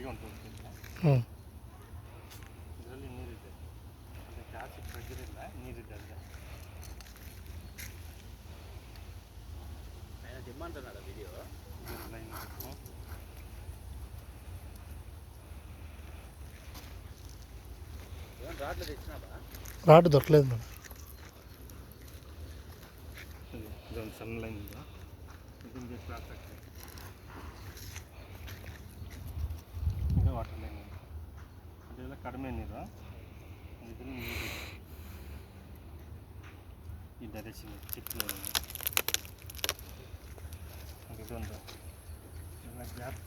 ಗಟ್ಟಿಗೆ ಹೊಂಟೋಗ್ತಿಲ್ಲ. ಇದರಲ್ಲಿ ನೀರಿದೆ, ಅದು ಜಾಸ್ತಿ ಪ್ರೆಷರ್ ಇಲ್ಲ, ನೀರಿದೆ ಅಲ್ಲದೆ. ಜಿಮ್ಮಂತನಾಡ ವಿಡಿಯೋ ಲೈನ್ రాడ్లు తెచ్చినావా? రాడ్ దొరకలేదు మేడం. ಇದೊಂದು ಸಣ್ಣ ಲೈನ್ ಇದೆ, ಇದೊಂದು ಕ್ರಾಸ್ ಆಗ್ತದೆ. ಇದು ವಾಟರ್ ಲೈನ್ ಇದೆ, ಅದೆಲ್ಲ ಕಡಿಮೆ ನೀರು, ಇದರಲ್ಲಿ ನೀರು ಈ ಡೈರೆಕ್ಷನ್ ಚಿಕ್ಕ ಲೈನ್. ಇದೊಂದು ಎಲ್ಲ ಗ್ಯಾಪ್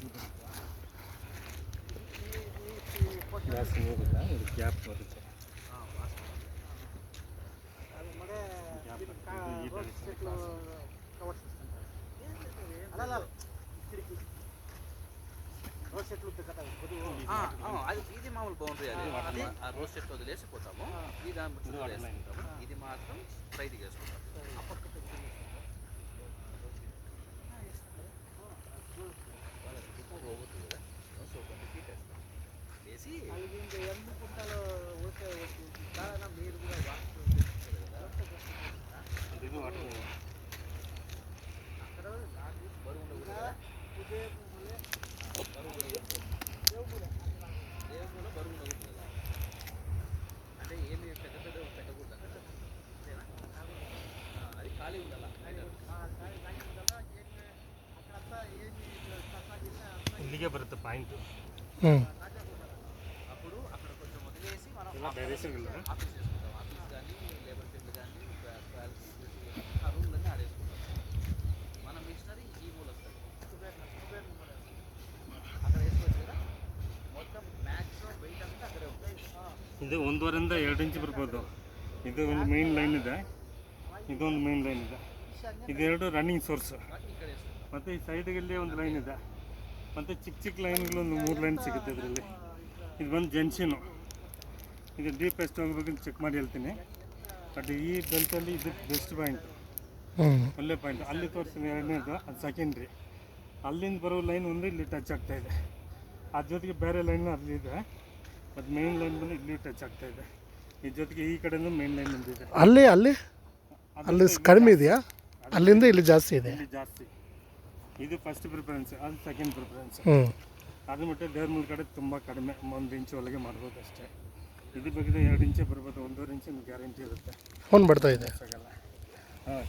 ಜಾಸ್ತಿ ನೀರಿಲ್ಲ, ಇದು ಗ್ಯಾಪ್ ಬರುತ್ತೆ. అది ఇది మామూలు బౌండరీ, అది ఆ రోజ్ సెట్ వదిలేసిపోతాము. ఇది దాని వేసుకుంటాము, ఇది మాత్రం స్ట్రైట్గా వేసుకుంటాము. వేసి మీరు కూడా అంటే ఏమి పెద్ద పెద్ద పెట్టకూడదు అక్కడ, అది ఖాళీ ఉండాలి. ಇಲ್ಲಿಗೆ ಬರುತ್ತೆ ಪಾಯಿಂಟ್. అప్పుడు అక్కడ కొంచెం వదిలేసి మనం డైరెక్షన్ ఆఫీస్ చేసుకుంటాం. ఆఫీస్ కానీ లేబర్ ఫీల్డ్ కానీ ఆ రూమ్లన్నీ ఆడేసుకుంటాం. మన మిషనరీ ఈ మూల వస్తుంది, అక్కడ వేసుకోవచ్చు కదా. మొత్తం ಮ್ಯಾಕ್ಸಿಮಮ್ ವೆಯ್ಟ್ ಅಂತ ಅಕ್ಕಡೆ ಹೋಗ್ತದೆ. ಇದು 1.5 2 ಇಂಚ್ ಬರ್ಬೋದು. ಇದು ಒಂದು ಮೇನ್ ಲೈನ್ ಇದೆ, ಇದೊಂದು ಮೇನ್ ಲೈನ್ ಇದೆ, ಇದೆರಡು ರನ್ನಿಂಗ್ ಸೋರ್ಸ್. ಮತ್ತು ಈ ಸೈಡ್ಗಲ್ಲಿ ಒಂದು ಲೈನ್ ಇದೆ, ಮತ್ತು ಚಿಕ್ಕ ಚಿಕ್ಕ ಲೈನ್ಗಳು ಒಂದು 3 ಲೈನ್ ಸಿಗುತ್ತೆ ಇದರಲ್ಲಿ. ಇದು ಬಂದು ಜಂಕ್ಷನು. ಇದು ಡೀಪ್ ಎಷ್ಟು ಹೋಗ್ಬೇಕಂತ ಚೆಕ್ ಮಾಡಿ ಹೇಳ್ತೀನಿ. ಬಟ್ ಈ ಬೆಲ್ಟಲ್ಲಿ ಇದು ಬೆಸ್ಟ್ ಪಾಯಿಂಟ್, ಒಳ್ಳೆ ಪಾಯಿಂಟ್. ಅಲ್ಲಿ ತೋರಿಸ್ತೀನಿ ಎರಡನೇದು, ಅದು ಸೆಕೆಂಡ್ರಿ. ಅಲ್ಲಿಂದ ಬರೋ ಲೈನ್ ಒಂದು ಇಲ್ಲಿ ಟಚ್ ಆಗ್ತಾ ಇದೆ, ಅದ್ರ ಜೊತೆಗೆ ಬೇರೆ ಲೈನ್ ಅಲ್ಲಿದೆ. ಮತ್ತು ಮೇನ್ ಲೈನ್ ಬಂದು ಇಲ್ಲಿ ಟಚ್ ಆಗ್ತಾ ಇದೆ. ಇದ್ರ ಜೊತೆಗೆ ಈ ಕಡೆಯಿಂದ ಮೇನ್ ಲೈನ್ ಬಂದಿದೆ. ಅಲ್ಲಿ ಕಡಿಮೆ ಇದೆಯಾ? ಅಲ್ಲಿಂದ ಇಲ್ಲಿ ಜಾಸ್ತಿ ಇದೆ. ಇಲ್ಲಿ ಜಾಸ್ತಿ. ಇದು ಫಸ್ಟ್ ಪ್ರಿಫರೆನ್ಸ್, ಅದು ಸೆಕೆಂಡ್ ಪ್ರಿಫರೆನ್ಸ್. ಅದು ಬಿಟ್ಟರೆ ದೇವ್ರ ಮೂಲ ಕಡೆ ತುಂಬ ಕಡಿಮೆ, 1 ಇಂಚ್ ಒಳಗೆ ಮಾಡ್ಬೋದು ಅಷ್ಟೇ. ಇದು ಬೇಕಿದ್ರೆ 2 ಇಂಚೇ ಬರ್ಬೋದು, 1.5 ಇಂಚ್ ಗ್ಯಾರಂಟಿ ಇರುತ್ತೆ. ಫೋನ್ ಬರ್ತಾ ಇದೆ. ಆಗಲ್ಲ. ಹಾಂ.